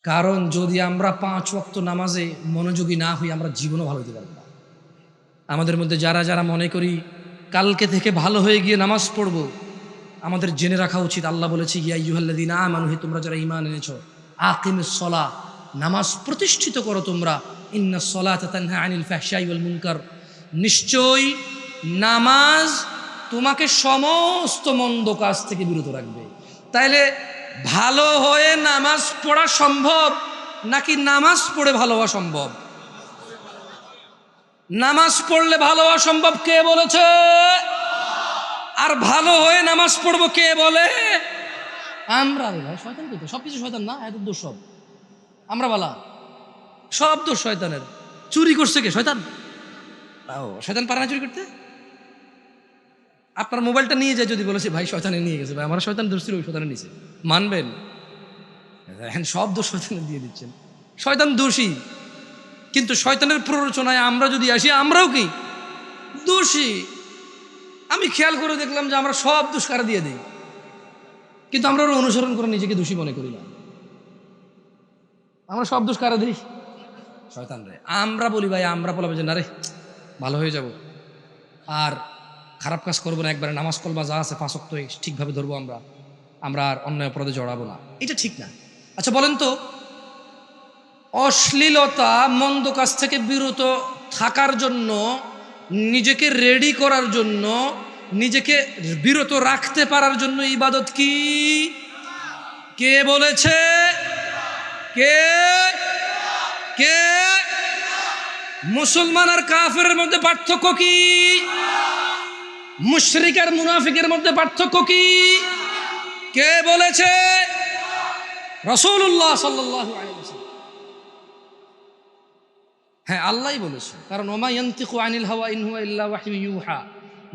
কারণ যদি আমরা 5 ওয়াক্ত নামাজে মনোযোগী না হই আমরা জীবনও ভালো হতে পারবো না। আমাদের মধ্যে যারা যারা মনে করি কালকে থেকে ভালো হয়ে গিয়ে নামাজ পড়বো, আমাদের জেনে রাখা উচিত আল্লাহ বলেছে ইয়া আইয়ুহাল্লাযীনা আমানু, হে তোমরা যারা ঈমান এনেছো, আকিমিস সালাহ, নামাজ প্রতিষ্ঠিত করো তোমরা, ইন্নাস সালাতা তানহা আনিল ফাহশাই ওয়াল মুনকার, নিশ্চয়ই নামাজ তোমাকে সমস্ত মন্দ কাজ থেকে বিরত রাখবে। তাইলে ভালো হয়ে নামাজ পড়া সম্ভব নাকি নামাজ পড়ে ভালো হওয়া সম্ভব? নামাজ পড়লে ভালো হওয়া সম্ভব কে বলেছে? আর ভালো হয়ে নামাজ পড়বো কে বলে? আমরা। ভাই শয়তান কি? তো সবকিছু শয়তান না, এত দোষ সব আমরা বলা, সব দোষ শয়তানের। চুরি করছে কে? শয়তান। শয়তান পারে না চুরি করতে? আপনার মোবাইলটা নিয়ে যায়, যদি বলেছে ভাই শয়তানে নিয়ে গেছে, ভাই আমার শয়তান দোষ ছিল, ওই শয়তানে নিয়েছে, মানবেন? সব দোষ শয়তানে দিয়ে দিচ্ছেন। শয়তান দোষী, কিন্তু শয়তানের প্ররোচনায় আমরা যদি আসি আমরাও কি দোষী? আমি খেয়াল করে দেখলাম যে আমরা সব দোষ কারা দিয়ে দিই, কিন্তু আমরা অনুসরণ করে নিজেকে দোষী মনে করি না। আমরা সব দোষ কারা দিই? শয়তান রে। আমরা বলি ভাই, আমরা বলবো যে না রে ভালো হয়ে যাব, আর খারাপ কাজ করবো না, একবারে নামাজ কলমা যা আছে 5 ওয়াক্ত ঠিকভাবে ধরবো, আমরা আর অন্যায় অপরাধে জড়াবো না। এটা ঠিক না। আচ্ছা বলেন তো, অশ্লীলতা মন্দ কাজ থেকে বিরত থাকার জন্য, নিজেকে রেডি করার জন্য, নিজেকে বিরত রাখতে পারার জন্য ইবাদত কি? কে বলেছে? কে কে মুসলমান আর কাফেরের মধ্যে পার্থক্য কি? মুশরিক আর মুনাফিকের মধ্যে পার্থক্য কি? কে বলেছে? রাসূলুল্লাহ সাল্লাল্লাহু আলাইহি ওয়াসাল্লাম। হ্যাঁ, আল্লাহই বলেছে, কারণ ওমা ইয়ানতিকু আনিল হাওয়া ইন হুয়া ইল্লা ওয়াহয়ুন ইউহা।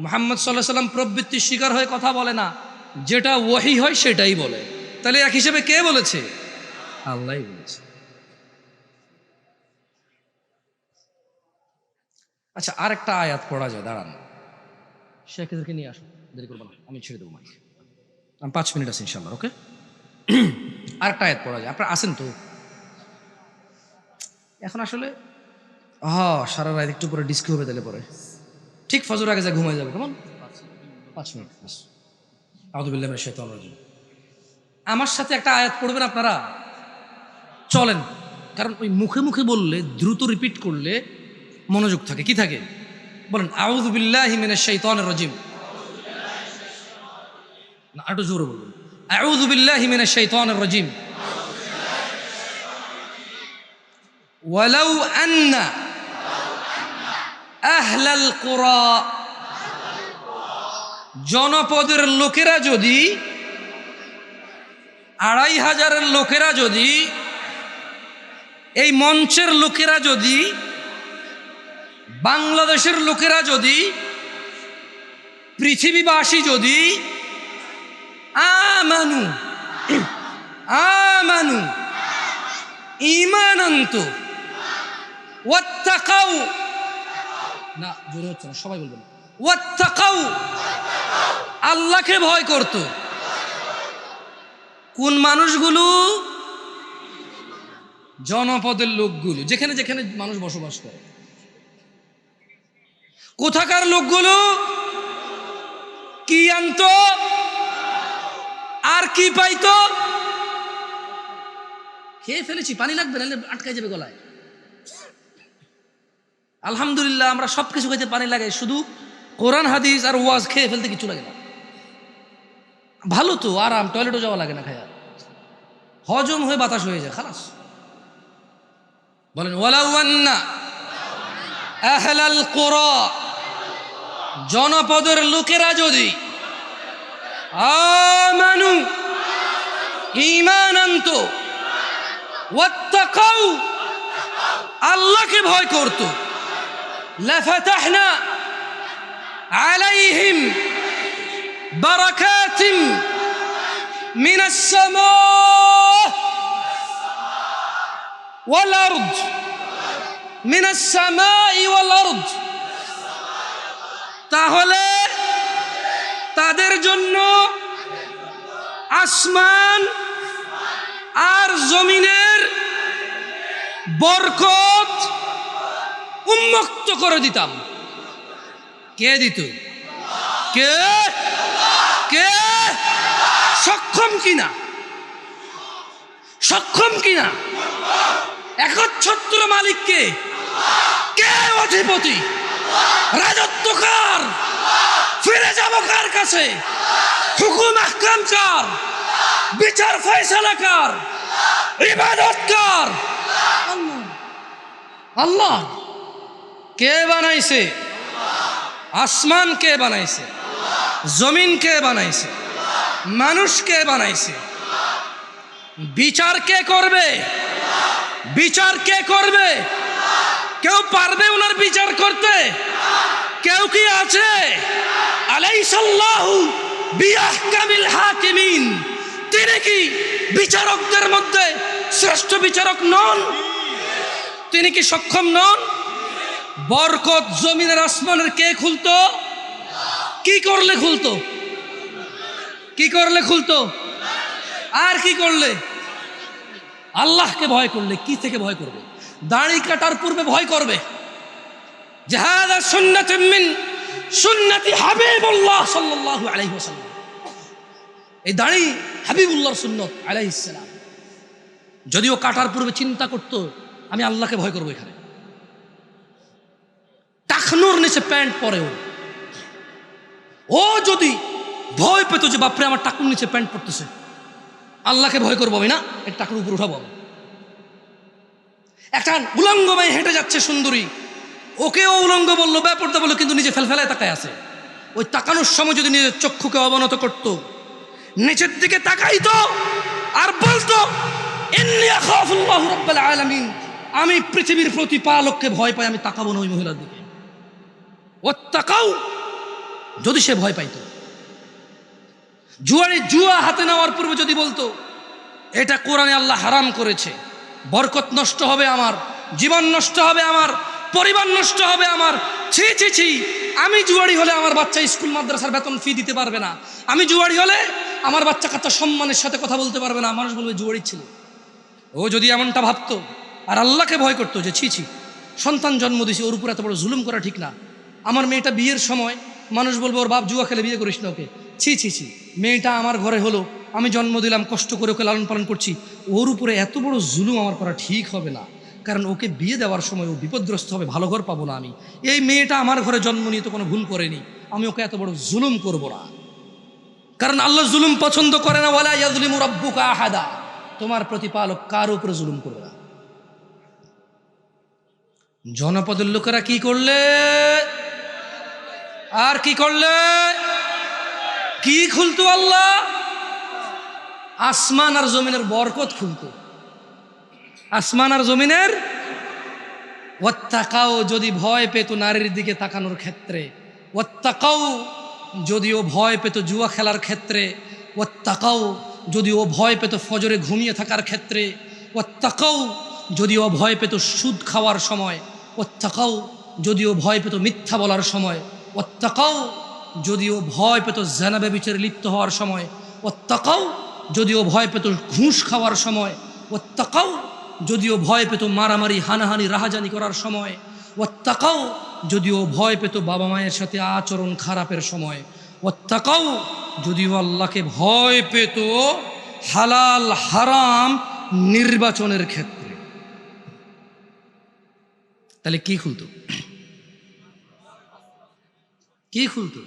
মুহাম্মদ সাল্লাল্লাহু আলাইহি ওয়াসাল্লাম প্রবৃত্তির শিকার হয়ে কথা বলে না, যেটা ওহী হয় সেটাই বলে। তাহলে এক হিসেবে কে বলেছে? আল্লাহই বলেছে। আচ্ছা, আর একটা আয়াত পড়া যায়, দাঁড়ান, শেখদেরকে নিয়ে আসো, দেরি করবো না, আমি ছেড়ে দেবো মাইক, আমি 5 মিনিট আছি ইনশাআল্লাহ। ওকে, আর একটা আয়াত পড়া যায়, আপনারা আসেন তো? এখন আসলে সারা রাত একটু পরে ডিস্কি হবে, তাহলে পরে ঠিক ফজর আগে যা ঘুমাই যাবে। কেমন? 5 মিনিট। আউযু বিল্লাহি মিনাশ শাইতানির রাজিম। আমার সাথে একটা আয়াত পড়বেন আপনারা, চলেন, কারণ ওই মুখে মুখে বললে, দ্রুত রিপিট করলে মনোযোগ থাকে। কি থাকে? বলেন, আউযু বিল্লাহি মিনাশ শাইতানির রাজিম। না, একটু জোরে বলবেন, আউযু বিল্লাহি মিনাশ শাইতানির রাজিম। ওয়ালাউ আন্না আহলাল কুরা, জনপদের লোকেরা যদি, 2500 লোকেরা যদি, এই মঞ্চের লোকেরা যদি, বাংলাদেশের লোকেরা যদি, পৃথিবীবাসী যদি আমানু আমানু ঈমান আনতো, ওয়াত্তাকাউ, না জোরে হচ্ছে না, সবাই বলবেন, ওয়াত্তাকাউ, আল্লাহকে ভয় করত। কোন মানুষগুলো? জনপদের লোকগুলো, যেখানে যেখানে মানুষ বসবাস করে। কোথাকার লোকগুলো? কি আনতো আর কি পাইতো? খেয়ে ফেলেছি, পানি লাগবে, নাহলে আটকাই যাবে গলায়। আলহামদুলিল্লাহ, আমরা সবকিছু খেতে পানি লাগে, শুধু কোরআন হাদিস আর ওয়াজ খেয়ে ফেলতে কিছু লাগে না। ভালো তো, আরাম, টয়লেটও যাওয়া লাগে না, খায়া হজম হয়ে বাতাস হয়ে যায়, খালাস। বলেন, ওয়ালাউ আন্না আহলাল কুরা, জনপদের লোকেরা যদি আমানু, ঈমান আনতো, ওয়াত্তাকাউ, আল্লাহকে ভয় করত, লাফাতাহনা আলাইহিম বারাকাতিম মিনাস সামা ওয়াল আরদ, মিনাস সামাই ওয়াল আরদ, তাহলে তাদের জন্য আসমান আর জমিনের বরকত উন্মুক্ত করে দিতাম। কে দিত? কে কে সক্ষম কিনা? সক্ষম কিনা? একচ্ছত্র মালিক কে? কে অধিপতি? রাজত্ব কার? ফিরে যাব কার কাছে? হুকুম আহকাম কার? বিচার ফয়সালা কার? ইবাদত কার? আল্লাহ। আল্লাহ। কে বানাইছে? আসমান কে বানাইছে? জমিন কে বানাইছে? মানুষ কে বানাইছে? বিচার কে করবে? বিচার কে করবে? কেউ পারবে ওনার বিচার করতে? কেউ কি আছে? আলাইসাল্লাহু বিআহকামিল হাকিমিন, তিনি কি বিচারকদের মধ্যে শ্রেষ্ঠ বিচারক নন? তিনি কি সক্ষম নন? বরকত জমিনের আসমানের কে খুলতো? কি করলে খুলতো? কি করলে খুলতো? আর কি করলে? আল্লাহকে ভয় করলে। কি থেকে ভয় করবে? দাড়ি কাটার পূর্বে ভয় করবে যে হাযা সুন্নাতুম মিন সুন্নতি হাবিবুল্লাহ সাল্লাল্লাহু আলাইহি ওয়াসাল্লাম, এই দাড়ি হাবিবুল্লাহর সুন্নত আলাইহিস সালাম। যদিও কাটার পূর্বে চিন্তা করতো আমি আল্লাহকে ভয় করবো। এখানে টাকনুর নিচে প্যান্ট পরে ও যদি ভয় পেত যে বাপরে আমার টাকুর নিচে প্যান্ট পরতেছে, আল্লাহকে ভয় করবো আমি না, এই টাকুর উপর উঠাবো। একটা উলঙ্গ মেয়ে হেঁটে যাচ্ছে সুন্দরী, ওকেও উলঙ্গ বললো, ব্যাপারটা বললো, কিন্তু নিজে ফেলফেলায় তাকায় আছে। ওই তাকানোর সময় যদি নিজের চক্ষুকে অবনত করত, নিচের দিকে তাকাইতো আর বলতো ইন্নী আখাফুল্লাহ রাব্বুল আলামিন, আমি পৃথিবীর প্রতিপালককে ভয় পাই, আমি তাকাবো না ওই মহিলার দিকে। ও তাকাও, যদি সে ভয় পাইতো। জুয়া হাতে নেওয়ার পূর্বে যদি বলতো এটা কোরআনে আল্লাহ হারাম করেছে, বরকত নষ্ট হবে আমার, জীবন নষ্ট হবে আমার, পরিবার নষ্ট হবে আমার, ছি ছি ছি, আমি জুয়ারি হলে আমার বাচ্চা স্কুল মাদ্রাসার বেতন ফি দিতে পারবে না, আমি জুয়ারি হলে আমার বাচ্চা কাচ্চা সম্মানের সাথে কথা বলতে পারবে না, মানুষ বলবে জুয়ারি ছিল। ও যদি এমনটা ভাবতো আর আল্লাহকে ভয় করতো যে ছি ছি, সন্তান জন্ম দিয়েছে, ওর উপর এত বড় জুলুম করা ঠিক না। আমার মেয়েটা বিয়ের সময় মানুষ বলবে ওর বাপ জুয়া খেলে বিয়ে করিস না ওকে, ছি ছি ছি, মেয়েটা আমার ঘরে হলো, আমি জন্ম দিলাম, কষ্ট করে ওকে লালন পালন করছি, ওর উপরে এত বড় জুলুম আমার করা ঠিক হবে না, কারণ ওকে বিয়ে দেওয়ার সময় ও বিপদগ্রস্ত হবে, ভালো ঘর পাবো না আমি। এই মেয়েটা আমার ঘরে জন্ম নিয়ে তো কোনো ভুল করেনি, আমি ওকে এত বড় জুলুম করবো না, কারণ আল্লাহ জুলুম পছন্দ করে না। ওয়ালা ইয়াযলিমু রাব্বুকা আহাদা, তোমার প্রতিপালক কারো উপরে জুলুম করবে না। জনপদের লোকেরা কি করলে? আর কি করলে? কি খুলতো? আল্লাহ আসমান আর জমিনের বরকত খুলতো। আসমান আর জমিনের ওয়াত্তাকাও, যদি ভয় পেত নারীর দিকে তাকানোর ক্ষেত্রে, ওয়াত্তাকাও যদিও ভয় পেত জুয়া খেলার ক্ষেত্রে, ওয়াত্তাকাও যদিও ভয় পেত ফজরে ঘুমিয়ে থাকার ক্ষেত্রে, ওয়াত্তাকাও যদিও ভয় পেত সুদ খাওয়ার সময়, ওয়াত্তাকাও যদিও ভয় পেত মিথ্যা বলার সময়, ওয়াত্তাকাও যদিও ভয় পেত জিনা ব্যভিচারে লিপ্ত হওয়ার সময়, ওয়াত্তাকাও যদিও ভয় পেত ঘুষ খাওয়ার সময়, ওয়াত্তাকাও যদিও ভয় পেত মারামারি হানাহানি রাহাজানি করার সময়, ওয়াত্তাকাও যদিও ভয় পেত বাবা মায়ের সাথে আচরণ খারাপের সময়, ওয়াত্তাকাও যদিও আল্লাহকে ভয় পেত হালাল হারাম নির্বাচনের ক্ষেত্রে। তাহলে কি খুলতো? কি খুলতো?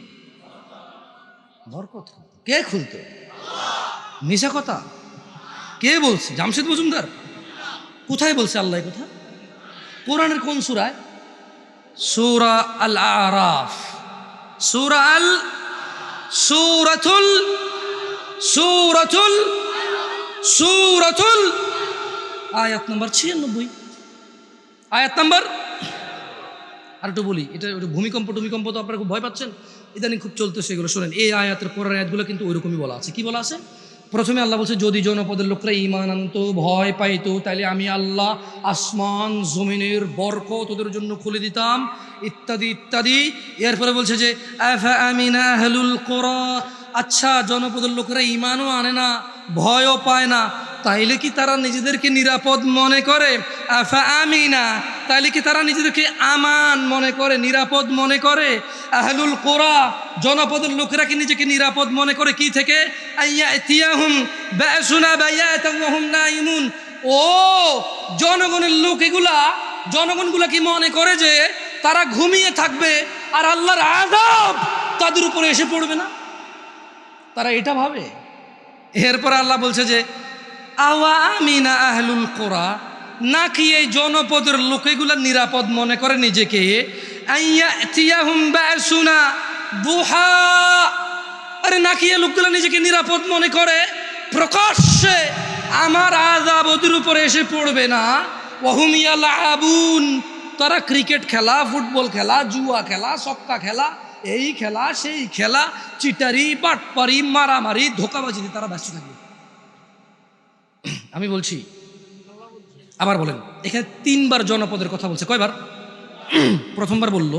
বরকত। কে খুলতো? মিশা কথা। কে বলছে? জামশেদ মজুমদার? কোথায় বলছে আল্লাহ কথা? কোরআনের কোন সূরায়? সূরা আল আরাফ, সূরাতুল আয়াত নম্বর 96, আয়াত নম্বর। আর একটু বলি, এটা ভূমিকম্প তো আপনারা খুব ভয় পাচ্ছেন, ইদানিং খুব চলতেছে এগুলো, শোনেন। এই আয়াতের পরের আয়াতগুলো কিন্তু ওইরকমই বলা আছে। কি বলা আছে? প্রথমে আল্লাহ বলছে যদি জনপদের লোকরা ঈমান আনতো, ভয় পাইতো, তাহলে আমি আল্লাহ আসমান জমিনের বরকত ওদের জন্য খুলে দিতাম, ইত্যাদি ইত্যাদি। এরপরে বলছে যে আফা আমিনা আহলুল কুরা আচ্ছা জনপদের লোকেরা ঈমানও আনে না, ভয়ও পায় না, তাইলে কি তারা নিজেদেরকে নিরাপদ মনে করে? আফা আমিনা, তাইলে কি তারা নিজেদেরকে আমান মনে করে, নিরাপদ মনে করে? আহলুল কোরা, জনপদের লোকেরা কি নিজেকে নিরাপদ মনে করে কি থেকে? আইয়াতিয়াহুম বাসুনা বায়াতাম ওয়া হুম নাইমুন। ও জনগণের লোক, জনগণগুলা কি মনে করে যে তারা ঘুমিয়ে থাকবে আর আল্লাহর আযাব তাদের উপরে এসে পড়বে না? তারা এটা ভাবে। এরপর আল্লাহ বলছে যে আওয়া আমিনা আহলুল কোরা, নাকি এই জনপদের লোকেগুলা নিরাপদ মনে করে নিজেকে? আইয়াতিয়াহুম বাসুনা দুহা, আরে নাকি এই লোকগুলা নিজেকে নিরাপদ মনে করে প্রকাশ্যে আমার আযাব ওদের উপরে এসে পড়বে না? ওয়া হুম ইয়ালআবুন, তারা ক্রিকেট খেলা, ফুটবল খেলা, জুয়া খেলা, ছক্কা খেলা, এই খেলা সেই খেলা, চিটারি বাটপারি মারামারি ধোঁকাবাজিতে তারা ব্যস্ত থাকবে। আমি বলছি, আবার বলেন, এখানে 3 বার জনপদের কথা বলছে। কয়বার? প্রথমবার বলল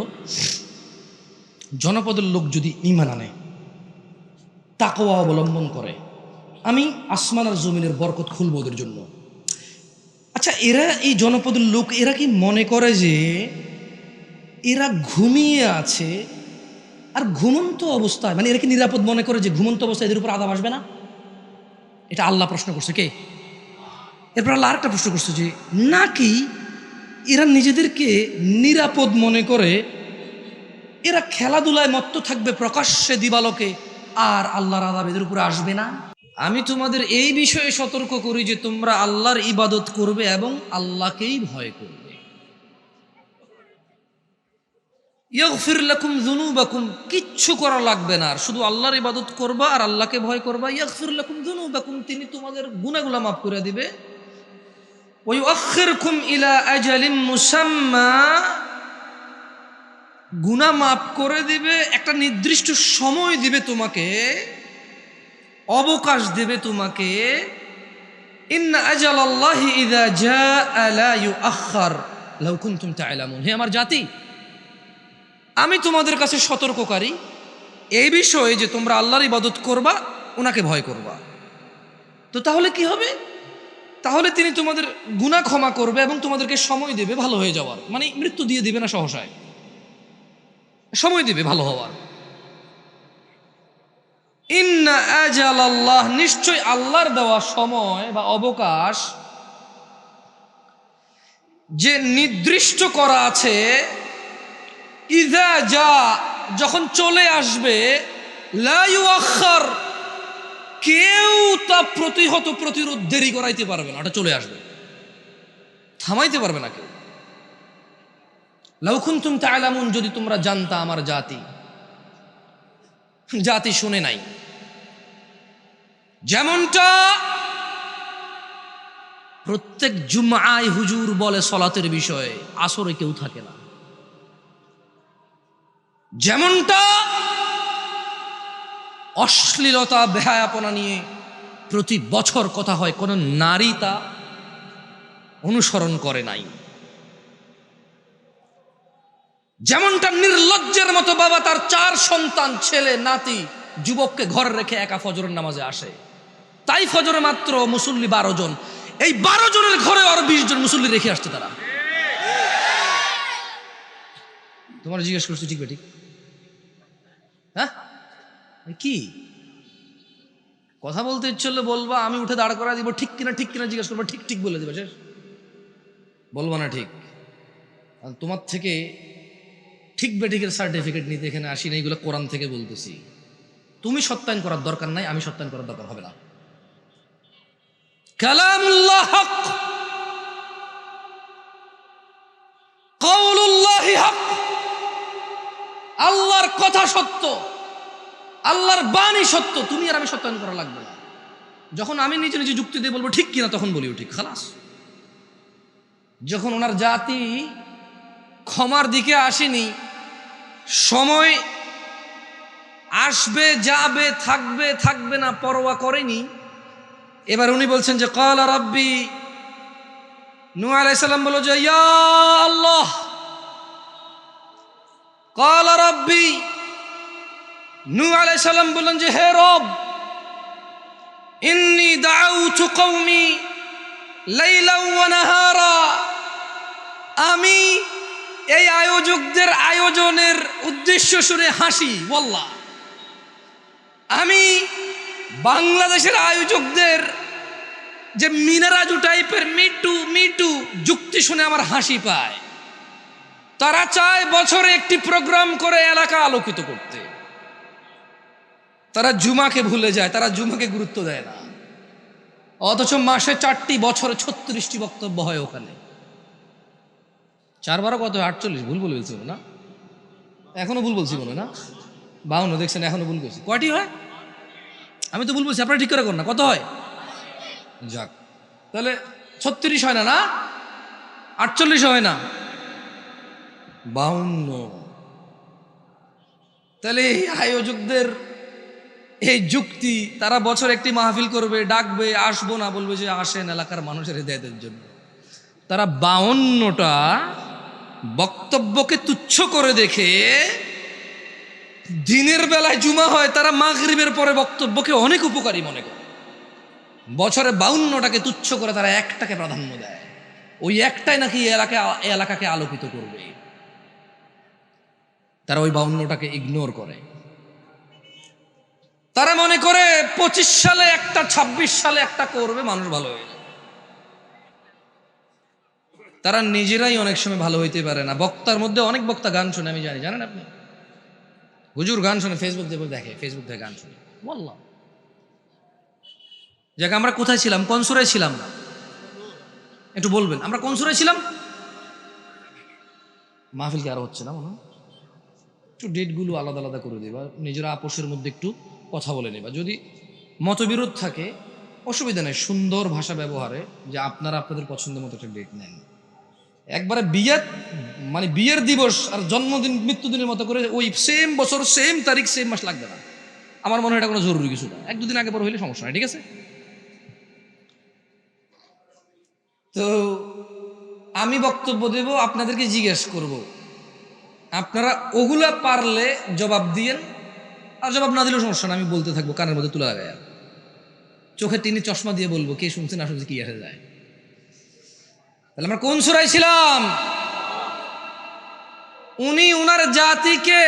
জনপদের লোক যদি ঈমান আনে, তাকওয়া অবলম্বন করে, আমি আসমান আর জমিনের বরকত খুলব ওদের জন্য। আচ্ছা, এরা এই জনপদের লোক, এরা কি মনে করে যে এরা ঘুমিয়ে আছে আর ঘুমন্ত অবস্থায়, মানে এরা কি নিরাপদ মনে করে যে ঘুমন্ত অবস্থায় এদের উপর আযাব আসবে না? এটা আল্লাহ প্রশ্ন করছে। কে? এরপর আল্লাহ আরেকটা প্রশ্ন করছে যে নাকি এরা নিজেদেরকে নিরাপদ মনে করে এরা খেলাধুলায় মত্ত থাকবে প্রকাশ্যে দিবালোকে, আর আল্লাহর আযাব এদের উপরে আসবে না? আমি তোমাদের এই বিষয়ে সতর্ক করি যে তোমরা আল্লাহর ইবাদত করবে এবং আল্লাহকেই ভয় করবে। ইয়াগফির লাকুম যুনুবাকুম, কিচ্ছু করা লাগবে না, শুধু আল্লাহর ইবাদত করবা আর আল্লাহকে ভয় করবা। ইয়াগফির লাকুম যুনুবাকুম, তিনি তোমাদের গুনাহগুলো মাফ করে দিবে। ওয়া ইউআখিরকুম ইলা আজালিম মুসাম্মা, গুনাহ মাফ করে দিবে, একটা নির্দিষ্ট সময় দিবে তোমাকে, অবকাশ দেবে তোমাকে। ইন্না আজালাল্লাহি ইযা জাআ লা ইউআখার লাউ কুনতুম তা'লামুন। হে আমার জাতি, আমি তোমাদের কাছে সতর্ককারী এই বিষয়ে যে তোমরা আল্লাহর ইবাদত করবা, ওনাকে ভয় করবা। তো তাহলে কি হবে? তাহলে তিনি তোমাদের গুনাহ ক্ষমা করবে এবং তোমাদেরকে সময় দেবে ভালো হয়ে যাওয়ার, মানে মৃত্যু দিয়ে দিবে না সহসায়, সময় দিবে ভালো হওয়ার। ইন্না আজালাল্লাহ, নিশ্চয় আল্লাহর দেওয়া সময় বা অবকাশ যে নির্দিষ্ট করা আছে, ইযা যা, যখন চলে আসবে, লা ইউআখার, কেউ তা প্রতিরোধ দেরি করাইতে পারবে না, ওটা চলে আসবে, থামাইতে পারবে না কেউ। লাউ কুনতুম তা'লামুন, যদি তোমরা জানতা আমার জাতি শুনে নাই। যেমনটা প্রত্যেক জুমআয় হুজুর বলে সালাতের বিষয়ে, আসরে কেউ থাকে না। যেমনটা অশ্লীলতা বেহায়াপনা নিয়ে প্রতি বছর কথা হয়, কোন নারী তা অনুসরণ করে নাই। যেমনটা নির্লজ্জের মতো বাবা তার 4 সন্তান, ছেলে নাতি, যুবককে ঘরে রেখে একা ফজরের নামাজে আসে, তাই ফজরে মাত্র মুসল্লি 12 জন, এই 12 জনের ঘরে আরো 20 জন মুসল্লি রেখে আসছে তারা। তোমার জিজ্ঞেস করছি ঠিক বেঠিক? হ্যাঁ, কি কথা বলতে ইচ্ছে হলে বলবা, আমি উঠে দাঁড় করা দিব, ঠিক কিনা জিজ্ঞেস করবো, ঠিক বলে দিবে, শেষ। বলবো না ঠিক। তোমার থেকে ঠিক বেঠিকের সার্টিফিকেট নিতে এখানে আসি না, এইগুলো কোরআন থেকে বলতেছি। তুমি সত্যায়ন করার দরকার নাই, আমি সত্যায়ন করার দরকার হবে না। কালামুল্লাহ হক, কাউলুল্লাহি হক, আল্লাহর কথা সত্য, আল্লাহর বাণী সত্য, তুমি আর আমি সত্যায়ন করা লাগবে না। যখন আমি নিজে যুক্তি দিয়ে বলবো ঠিক কিনা, তখন বলিও ঠিক, খালাস। যখন ওনার জাতি ক্ষমার দিকে আসেনি, সময় আসবে যাবে, থাকবে না, পরোয়া করেনি, এবার উনি বলছেন যে ক্বালা রাব্বি, নূহ আলাইহিস সালাম বলল যে ইয়া আল্লাহ, ক্বালা রাব্বি, নূহ আলাইহিস সালাম বললেন যে হে রব, ইন্নী দাউতু কওমি লাইলা ওয়া নাহারা, আমি এই আয়োজকদের আয়োজনের উদ্দেশ্য শুনে হাসি। ওয়াল্লাহ, আমি বাংলাদেশের আয়োজকদের যে মিনারাজু টাইপের মিটু যুক্তি শুনে আমার হাসি পায়। তারা চায় বছরে একটি প্রোগ্রাম করে এলাকা আলোকিত করতে, তারা জুমাকে ভুলে যায়, তারা জুমাকে গুরুত্ব দেয় না। অথচ মাসে 4টি, বছরে 36টি বক্তব্য হয় ওখানে। 4 কত 48, ভুল বলে বলছি না? এখনো ভুল বলছি মনে না? 52, দেখছেন এখনো ভুল করছি। কয়টি হয়? আমি তো ভুল বলছি, আপনারা ঠিক করে করেন না। কত হয়? যাক, তাহলে 36 হয় না, না 48 হয় না, 52। তাহলে এই আয়োজকদের এই যুক্তি, তারা বছর একটি মাহফিল করবে, ডাকবে, আসবো না, বলবে যে আসেন এলাকার মানুষের হেদায়েতের জন্য। তারা 52টা বক্তব্যকে তুচ্ছ করে দেখে, দিনের বেলায় জুমা হয়, তারা মাগরিবের পরে বক্তব্যকে অনেক উপকারী মনে করে। বছরে 52টাকে তুচ্ছ করে তারা একটাকে প্রাধান্য দেয়। ওই একটাই নাকি এলাকাকে আলোকিত করবে। তারা ওই 52টাকে ইগনোর করে। তারা মনে করে 25 সালে একটা, 26 সালে একটা করবে, মানুষ ভালো হয়ে যাবে। তারা নিজেরাই অনেক সময় ভালো হইতে পারে না। বক্তার মধ্যে অনেক বক্তা গান শুনে, আমি জানি, জানেন আপনি? হুজুর গান শুনে, ফেসবুক থেকে গান শুনে। বললাম যাক, আমরা কোথায় ছিলাম? কোন সূরায় ছিলাম? একটু বলবেন আমরা কোন সূরায় ছিলাম? মাহফিল কি আরো হচ্ছে না মনে হয়? একটু ডেটগুলো আলাদা আলাদা করে দিবা, নিজেরা আপোষের মধ্যে একটু কথা বলে নেবা। যদি মতবিরোধ থাকে অসুবিধা নেই, সুন্দর ভাষা ব্যবহারে, যে আপনারা আপনাদের পছন্দ মতো একটা ডেট নেন। একবারে বিয়ের দিবস আর জন্মদিন মৃত্যুদিনের মতো করে ওই সেম বছর, সেম তারিখ, সেম মাস লাগবে না। আমার মনে হয় এটা কোনো জরুরি কিছু না। 1-2 দিন আগে পর হইলে সমস্যা নাই, ঠিক আছে? তো আমি বক্তব্য দেব, আপনাদেরকে জিজ্ঞেস করব, আপনারা ওগুলা পারলে জবাব দিয়েন, আর জবাব না দিলেও সমস্যা না, আমি বলতে থাকবো কানের মধ্যে তুলে লাগায়। চোখে তিনি চশমা দিয়ে বলবো, কে শুনছে না শুনছে কি আসে যায়। তাহলে আমরা কোন সূরায় ছিলাম? উনি উনার জাতিকে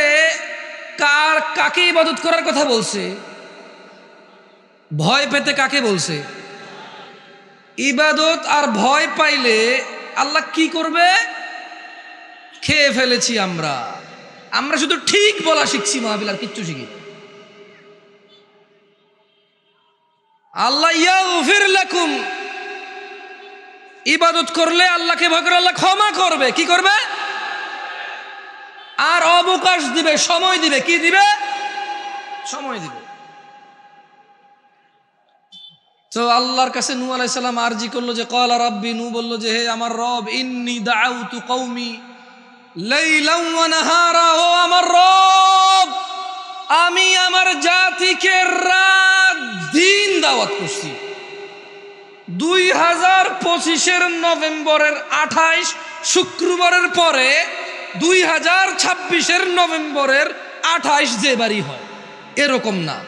কাকে ইবাদত করার কথা বলছে? ভয় পেতে কাকে বলছে? ইবাদত আর ভয় পাইলে আল্লাহ কি করবে? খেয়ে ফেলেছি আমরা। আমরা শুধু ঠিক বলা শিখছি মাহফিল, আর কিচ্ছু শিখি। আল্লাহ ইয়াগফির লাকুম, ইবাদত করলে আল্লাহকে ভয় করে আল্লাহ ক্ষমা করবে। কি করবে? আর অবকাশ দিবে, সময় দিবে। কি দিবে? সময় দিবে। তো আল্লাহর কাছে নূহ আলাইহিস সালাম আরজি করলো যে ক্বালা রাব্বি, নূহ বলল যে হে আমার রব, ইন্নী দাউতু কওমি লাইলান ওয়া নাহারা, ও আমার রব, আমি আমার জাতিকে রাত দিন দাওয়াত করছি। 2025-এর নভেম্বরের 28 শুক্রবারের পরে 2026-এর নভেম্বরের 28 যে বাড়ি হয়, এরকম না।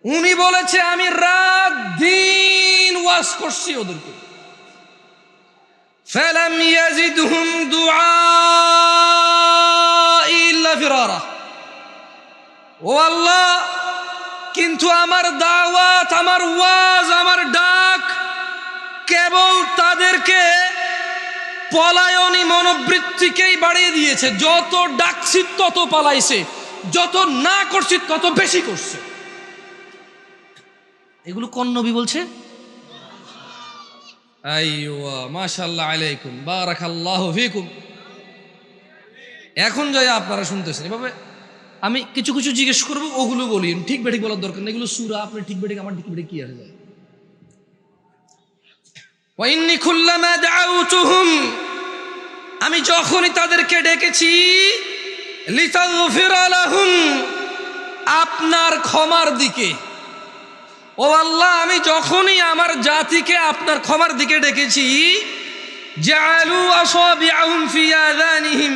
উনি বলেছে আমি রাত দিন ওয়াজ করছি ওদেরকে। ফালাম ইয়াজিদহুম দুআই ইল্লা ফিরারা। ও আল্লাহ, কিন্তু আমার দাওয়াত, আমার ওয়াজ, আমার ডাক কেবল তাদেরকে পলায়নী মনোবৃত্তিকেই বাড়িয়ে দিয়েছে। যত ডাকছি তত পালাইছে, যত না করছি তত বেশি করছে। এগুলো কোন নবী বলছে? আইওয়া, মাশাআল্লাহ আলাইকুম, বারাকাল্লাহু ফিকুম। এখন যাই আপনারা শুনতেছেন এভাবে, আমি কিছু কিছু জিজ্ঞেস করবো, ওগুলো বলি। ঠিক বেঠিক বলার দরকার নেই, এগুলো সূরা, আপনি ঠিক বেঠিক, আমার ঠিক বেঠিক কি আসে যায়। ওয়া ইন্নী কুল্লামা দাউতুহুম, আমি যখনই তাদেরকে ডেকেছি, লিতাগফিরা লাহুম, আপনার ক্ষমার দিকে। ও আল্লাহ, আমি যখনই আমার জাতিকে আপনার ক্ষমার দিকে ডেকেছি, জাআলু আসাবিআহুম ফি আযানিহিম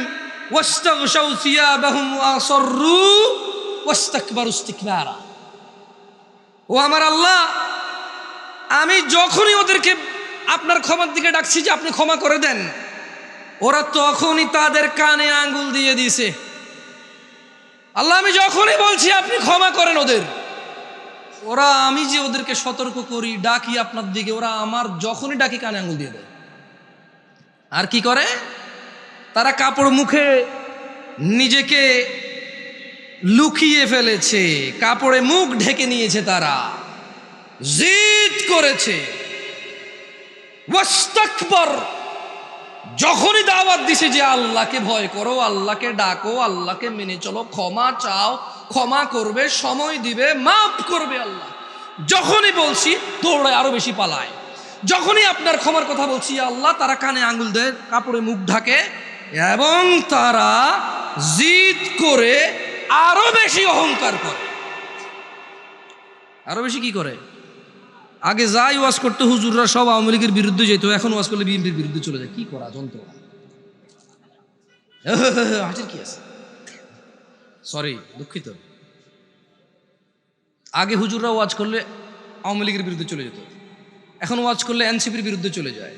ওয়াস্তাগশাউ সিয়াবাহুম ওয়া আসররু ওয়াস্তাকবারু ইস্তিকবারা। ও আমার আল্লাহ, আমি যখনই ওদেরকে আপনার ক্ষমার দিকে ডাকছি যে আপনি ক্ষমা করে দেন, ওরা তখনই তাদের কানে আঙ্গুল দিয়ে দিয়েছে। আল্লাহ, আমি যখনই বলছি আপনি ক্ষমা করেন ওরা আমি যে ওদেরকে সতর্ক করি, ডাকি আপনার দিকে, ওরা আমার যখনই ডাকি কানে আঙ্গুল দিয়ে দেয়। আর কি করে? তারা কাপড় মুখে নিজেকে লুকিয়ে ফেলেছে, কাপড়ে মুখ ঢেকে নিয়েছে, তারা জিদ করেছে। ওয়াস্তাকবার, যখনই দাওয়াত দিছে যে আল্লাহকে ভয় করো, আল্লাহকে ডাকো, আল্লাহকে মেনে চলো, ক্ষমা চাও, ক্ষমা করবে, সময় দিবে, মাফ করবে আল্লাহ, যখনই বলছি দৌড়ায়, আরো বেশি পালায়। যখনই আপনার ক্ষমার কথা বলছি আল্লাহ, তারা কানে আঙ্গুল দেয়, কাপড়ে মুখ ঢাকে এবং তারা জিদ করে আরো বেশি অহংকার করে। আরো বেশি কি করে? আগে যাই ওয়াজ করতে হুজুররা সব আওয়ামী লীগের বিরুদ্ধে যেত, এখন ওয়াজ করলে বিএনপির বিরুদ্ধে চলে যায়। কি করা যন্ত্রণা। হাজির কি আছে, সরি দুঃখিত। আগে হুজুররা ওয়াজ করলে আওয়ামী লীগের বিরুদ্ধে চলে যেত, এখন ওয়াজ করলে এনসিপির বিরুদ্ধে চলে যায়,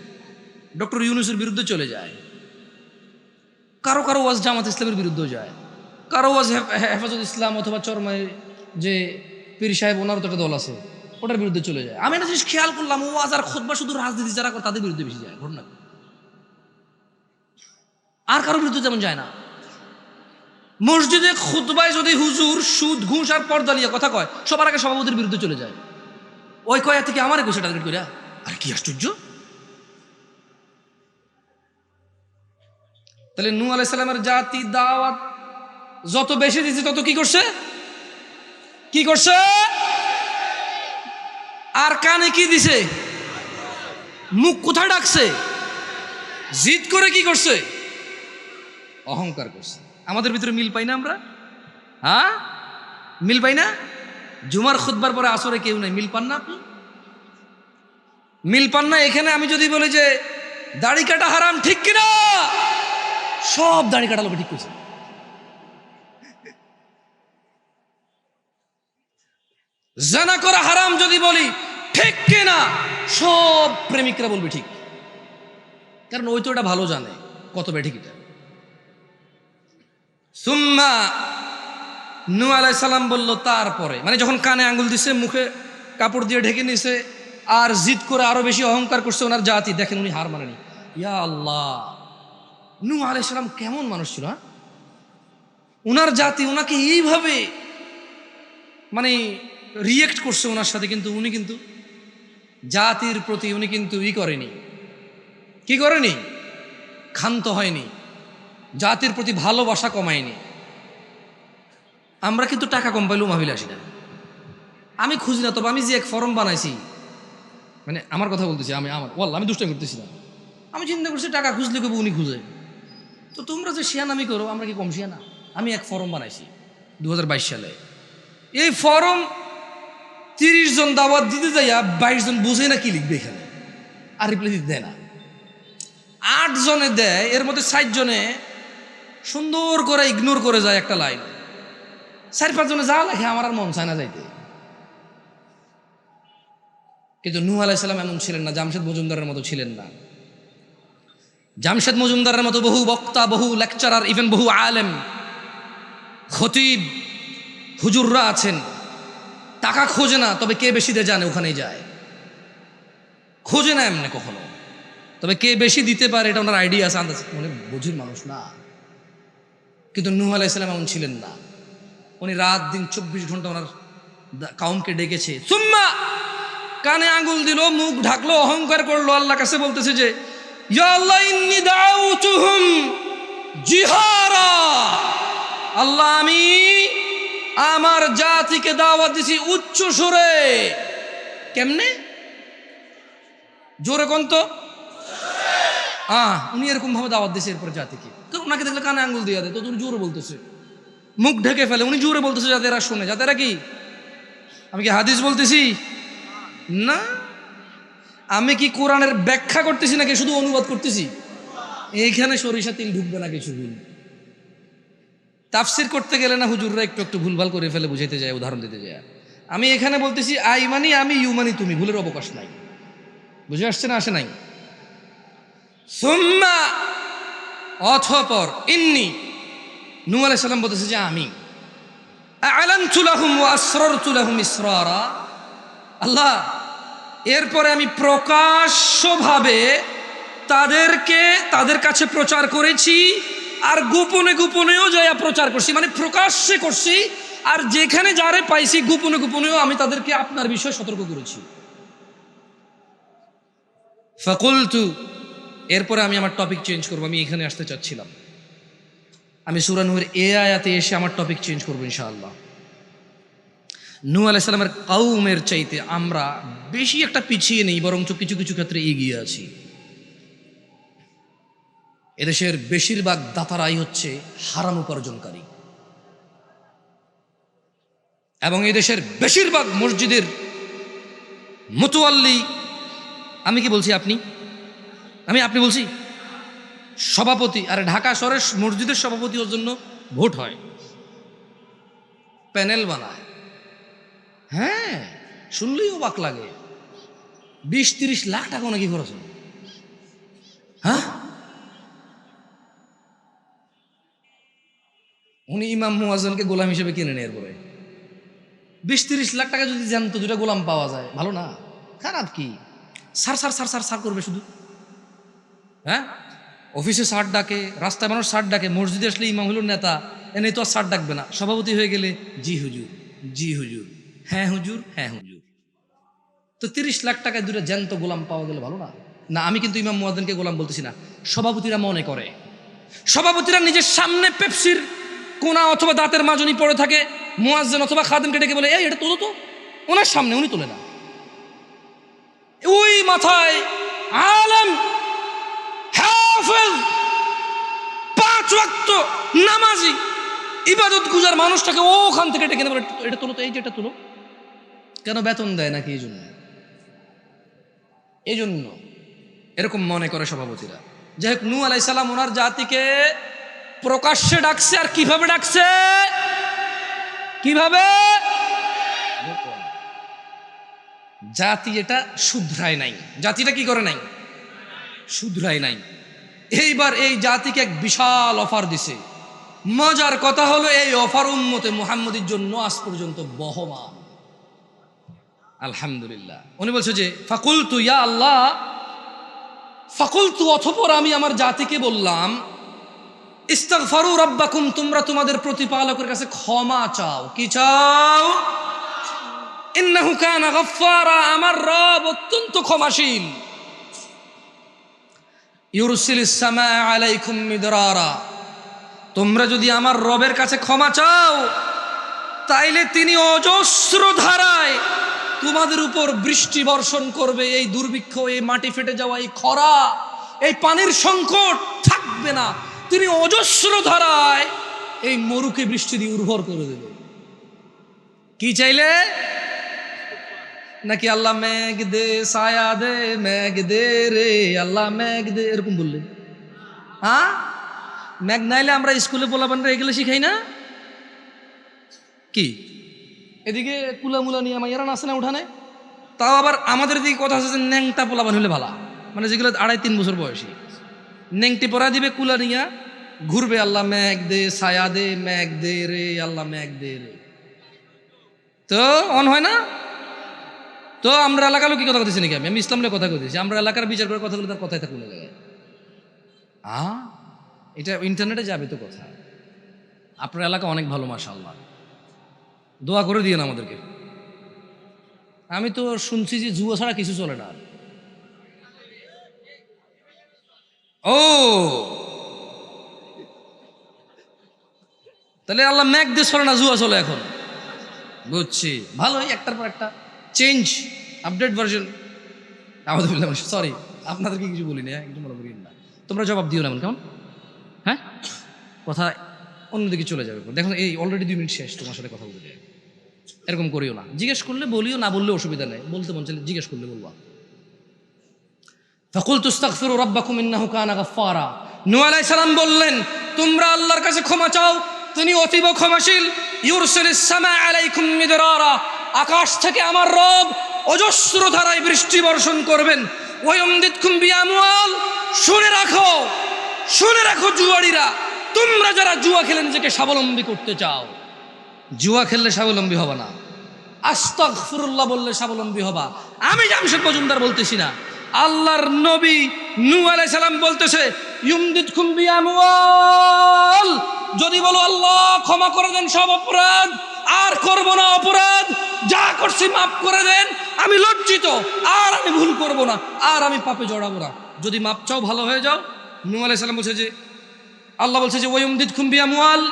ডক্টর ইউনূসের বিরুদ্ধে চলে যায়, কারো কারো ওয়াজ জামাত ইসলামের বিরুদ্ধেও যায়, কারো ওয়াজ হেফাজত ইসলাম অথবা চরমায় যে পীর সাহেব ওনার তো একটা দল আছে ওটার বিরুদ্ধে চলে যায়। আমি একটা জিনিস খেয়াল করলাম, ওয়াজ আর খুতবা শুধু রাজনীতি যারা করে তাদের বিরুদ্ধে বেশি যায় ঘটনা, আর কারোর বিরুদ্ধে যেমন যায় না। মসজিদে খুতবায় যদি হুজুর সুদ ঘুষ আর পর্দা নিয়ে কথা কয়, সবার আগে সভাপতির বিরুদ্ধে চলে যায়। ওই কয়া থেকে আমার একুশে টার্গেট করে, আর কি আশ্চর্য। তাহলে নূহ আলাইহিস সালামের জাতি দাওয়াত যত বেশি দিয়েছে তত কি করছে? কি করছে? আর কানে কি দিছে? মুখ কোথায় ডাকছে? জিদ করে কি করছে? অহংকার করছে। আমাদের ভিতরে মিল পাই না আমরা? হ্যাঁ, মিল পাই না? জুমার খুতবার পরে আসরে কেউ নাই, মিল পান না আপনি? মিল পান না? এখানে আমি যদি বলি যে দাড়ি কাটা হারাম, ঠিক কিনা? সব দাড়ি কাটা লোক ঠিক করছে। জানা করা হারাম যদি বলি, ঠিক কিনা? সব প্রেমিকরা বলবে ঠিক, কারণ ওই তো এটা ভালো জানে কত বেঠিক এটা। সুম্মা নূহ আলাইহিস সালাম বলল, তারপরে, মানে যখন কানে আঙ্গুল দিছে, মুখে কাপড় দিয়ে ঢেকে নিছে, আর জিদ করে আরো বেশি অহংকার করছে ওনার জাতি, দেখেন উনি হার মানেনি। ইয়া আল্লাহ, নূহ আলাইহিস সালাম কেমন মানুষ ছিল! ওনার জাতি ওনাকে এইভাবে মানে রিয়েক্ট করছে ওনার সাথে, কিন্তু উনি কিন্তু জাতির প্রতি উনি কিন্তু করেনি, কি করেনি? ক্ষান্ত হয়নি, জাতির প্রতি ভালোবাসা কমায়নি। আমরা কিন্তু টাকা কম পাইলেও মাহফিলে আসি না। আমি খুঁজি না, তবে আমি যে এক ফরম বানাইছি, মানে আমার কথা বলতেছি, আমি দুষ্টামি করতেছি না। আমি চিন্তা করছি টাকা খুঁজলে কেবল উনি খুঁজে, তো তোমরা যে শিয়ানামি করো, আমরা কি কম শিয়ানা? আমি এক ফরম বানাইছি 2022 সালে। এই ফরম 30 জন দাওয়াত দিতে যাইয়া 22 জন বুঝে না কি লিখবে এখানে, আর রিপ্লাই দিতে দেয় না। 8 জনে দেয়, এর মধ্যে 60 জনে সুন্দর করে ইগনোর করে যায় একটা লাইন, 4-5 জনে যা লেখে আমার আর মন চায় না যাইতে। কিন্তু নূহ আলাইহিস সালাম এমন ছিলেন না, জামশেদ মজুমদারের মতো ছিলেন না। জামশেদ মজুমদারের মতো বহু বক্তা, বহু লেকচারার, ইভেন বহু আলেম, খতিব, হুজুররা আছেন, টাকা খোঁজে না, তবে কে বেশি দিয়ে জানে ওখানেই যায়। খোঁজে না এমনি কখনো, তবে কে বেশি দিতে পারে এটা ওনার আইডিয়া আছে, আন্দাজ, মানে বুঝির মানুষ না। কিন্তু নূহ আলাইহিস সালাম এমন ছিলেন না। উনি রাত দিন 24 ঘন্টা ওনার কাউমকে ডেকেছে। সুম্মা কানে আঙ্গুল দিল, মুখ ঢাকলো, অহংকার করলো, আল্লাহ কাছে বলতেছে যে ইয়া আল্লাহ ইন্নী দাউতুহুম জিহারা, আল্লাহ আমি আমার জাতিকে দাওয়াত দিছি উচ্চ সুরে। কেমনে? জোরে কোন তো? উনি এরকম ভাবে দাওয়াত দিছে এরপর জাতিকে, কারণ ওনাকে দেখলে কানে আঙ্গুল দিয়ে দেয়, তো উনি জোরে বলতেছে, মুখ ঢেকে ফেলে, উনি জোরে বলতেছে যাতে এরা শোনে, যাতে এরা কি, আমি কি হাদিস বলতেছি না, আমি কি কোরআনের ব্যাখ্যা করতেছি নাকি শুধু অনুবাদ করতেছি? এইখানে সরিষা তেল ঢুকবে না কিছু, তাফসির করতে গেলে না হুজুররা একটু একটু ভুলভাল করে ফেলে, বুঝাইতে যায়, উদাহরণ দিতে যায়। আমি এখানে বলতেছি আই মানি আমি, ইউ মানি তুমি, ভুলের অবকাশ নাই। বুঝে আসছে না? আসে নাই? সুম্মা অতঃপর ইন্নী, নূহ আলাইহিস সালাম বলতেছে যে আমি আ'লানতু লাহুম ওয়া আসরারতু লাহুম ইসরারা, আল্লাহ এরপরে আমি প্রকাশ্যভাবে তাদের কাছে প্রচার করেছি, আর গোপনে গোপনেও যাইয়া প্রচার করছি, মানে প্রকাশ্যে করছি, আর যেখানে যারে পাইছি গোপনে গোপনেও আমি তাদেরকে আপনার বিষয়ে সতর্ক করেছি। ফাকুলতু, এরপরে আমি আমার টপিক চেঞ্জ করবো, আমি এখানে আসতে চাচ্ছিলাম, আমি সূরা নূহের এই আয়াতে এসে আমার টপিক চেঞ্জ করবো ইনশাআল্লাহ। নূহ আলাইহিস সালামের কওমের চাইতে আমরা বেশি একটা পিছিয়ে নেই, বরঞ্চ কিছু কিছু ক্ষেত্রে এগিয়ে আছি। এদেশের বেশিরভাগ দাতারাই হচ্ছে হারাম উপার্জনকারী, এবং এদেশের বেশিরভাগ মসজিদের মুতাওয়াল্লি, আমি কি বলছি আপনি বলছি সভাপতি, আর ঢাকা শহরের মসজিদের সভাপতি হওয়ার জন্য ভোট হয়, প্যানেল বানায়। হ্যাঁ, শুনলেই অবাক লাগে, 20-30 লাখ টাকা নাকি খরচ হয়। হ্যাঁ, উনি ইমাম মুয়াজ্জিনকে গোলাম হিসেবে কিনে নেয়। এরপরে 20-30 লাখ টাকা যদি জানতো দুটা গোলাম পাওয়া যায়, ভালো না? খারাপ কি? সার সার সার সার সার করবে শুধু। হ্যাঁ, অফিসে সার ডাকে, রাস্তায় মানুষ সার ডাকে, মসজিদে আসলে ইমাম হলো নেতা, এনে তো আর সার ডাকবে না। সভাপতি হয়ে গেলে জি হুজুর, জি হুজুর, হ্যাঁ হুজুর, হ্যাঁ হুজুর। তো 30 লাখ টাকায় দুটো জ্যান্ত গোলাম পাওয়া গেলে ভালো না? না, আমি কিন্তু ইমাম মুয়াজ্জিনকে গোলাম বলতেছি না, সভাপতিরা মনে করে। সভাপতিরা নিজের সামনে পেপসির কোনা অথবা দাঁতের মাজনি পড়ে থাকে, মুয়াজ্জিন অথবা খাদেমকে ডেকে বলে, এই এটা তোলো তো, ওনার সামনে, উনি তোলে না। ওই মাথায় আলেম, হাফেজ, 5 ওয়াক্ত নামাজি, ইবাদত গুজার মানুষটাকে ওখান থেকে ডেকে বলে, এটা তোলো তো, এই যে এটা তোলো। কেন? বেতন দেয় নাকি? এই জন্য এরকম মনে করে সভাপতিরা। যাই হোক, নূহ আলাইহিস সালাম ওনার জাতিকে প্রকাশ্যে ডাকছে, আর কিভাবে ডাকছে? কিভাবে? জাতি এটা শুধরায় নাই, জাতিটা কি করে নাই? শুধরায় নাই। এইবার এই জাতিকে এক বিশাল অফার দিছে। মজার কথা হলো, এই অফার উম্মতে মুহাম্মদীর জন্য আজ পর্যন্ত বহমান। আলহামদুলিল্লাহ। উনি বলছে যে ফাকুলতু ইয়া আল্লাহ, ফাকুলতু অতঃপর আমি আমার জাতিকে বললাম, ইস্তাগফারু রাব্বাকুম, তোমরা তোমাদের প্রতিপালকের কাছে ক্ষমা চাও। কি চাও? ইন্নাহু কানা গাফফারা, আমার রব অত্যন্ত ক্ষমাশীল। ইউরসিলিস সামা আলাইকুম মিদরারা, তোমরা যদি আমার রবের কাছে ক্ষমা চাও, তাইলে তিনি অজস্র ধারায় তোমাদের উপর বৃষ্টি বর্ষণ করবে। এই দুর্ভিক্ষ, এই মাটি ফেটে যাওয়া, এই খরা, এই পানির সংকট থাকবে না। তিনি অজস্র ধারায় এই মরুকে বৃষ্টি দিয়ে উর্বর করে দেবে। কি চাইলে? নাকি আল্লাহ মেঘ দে, ছায়া দে, মেঘ দে রে আল্লাহ মেঘ দে, এরকম বললে? হ্যাঁ, মেঘ নাইলে আমরা স্কুলে পোলাপানরা এগুলো শিখাই না কি? এদিকে কুলামুলা নিয়ে মাইয়ারা নাচে না উঠানে, তাও আবার আমাদের দিকে কথা আছে যে ন্যাংটা পোলাপান হলে ভালা, মানে যেগুলো 2.5-3 বছর বয়সী, ন্যাংটি পরা দিবে, কুলা নিয়া ঘুরবে, আল্লাহ মেঘ দে, ছায়া দে, মেঘ দে রে আল্লাহ মেঘ দে রে। তো অন হয় না? তো আমরা এলাকার লোক কি কথা বলতেছি নাকি? আমি ইসলামের কথা বলতেছি। আমরা এলাকার বিচার করে কথাগুলো তার কথাই থাকুন জায়গায়। এটা ইন্টারনেটে যাবে তো কথা। আপনার এলাকা অনেক ভালো, মাশাআল্লাহ, দোয়া করে দিয়েন আমাদেরকে। আমি তো শুনছি যে জুয়া ছাড়া কিছু চলে না। ও, তাহলে আল্লাহ মেঘ দিয়ে চলে না, জুয়া চলে এখন। বুঝছি, ভালোই, একটার পর একটা চেঞ্জ, আপডেট ভার্সন। আমাদের সরি, আপনাদেরকে কিছু বলি না, একটু মনে করি না, তোমরা জবাব দিও না এমন, কেমন? হ্যাঁ, কথা অন্যদিকে চলে যাবে। দেখো এই অলরেডি 2 মিনিট শেষ, তোমার সাথে কথা বলতে এরকম করিও না। জিজ্ঞেস করলে বলিও, না বললে অসুবিধা নেই, বলতে মন চাইলে জিজ্ঞেস করলে বলবা। ফাকুলতু আস্তাগফিরু রাব্বাকুম ইন্নাহু কানা গাফফারা, নূহ আলাইহিস সালাম বললেন, তোমরা আল্লাহর কাছে ক্ষমা চাও, তিনি অতীব ক্ষমাশীল। ইউরসিলিস সামা আলাইকুম মিদরারা, আকাশ থেকে আমার রব অজস্র ধারায় বৃষ্টি বর্ষণ করবেন। ওয়ায়ুমদিদকুম বিআমওয়াল, শুনে রাখো জুয়াড়িরা, তোমরা যারা জুয়া খেলে নিজেকে স্বাবলম্বী করতে চাও, জুয়া খেললে স্বাবলম্বী হবে না, আস্তাগফিরুল্লাহ বললে স্বাবলম্বী হবা। আমি জামশেদ মজুমদার বলতেছি না, আল্লাহর নবী নূহ আলাইহিস সালাম বলতেছে ইউমদিদকুম বিআমওয়াল, যদি বলো আল্লাহ ক্ষমা করে দেন সব অপরাধ, আর করব না অপরাধ, যা করছি মাফ করে দেন, আমি লজ্জিত, আর আমি ভুল করব না, আর আমি পাপে জড়াবো না, যদি মাপ চাও ভালো হয়ে যাও। নূহ আলাইহিস সালাম বলছে যে, আল্লাহ বলছে যে ওয়ায়ুমদিদকুম বিআমওয়াল,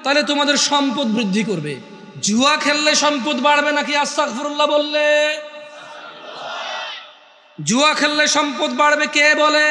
তাহলে তোমাদের সম্পদ বৃদ্ধি করবে। জুয়া খেললে সম্পদ বাড়বে নাকি আস্তাগফিরুল্লাহ বললে? জুয়া খেললে সম্পদ বাড়বে কে বলে?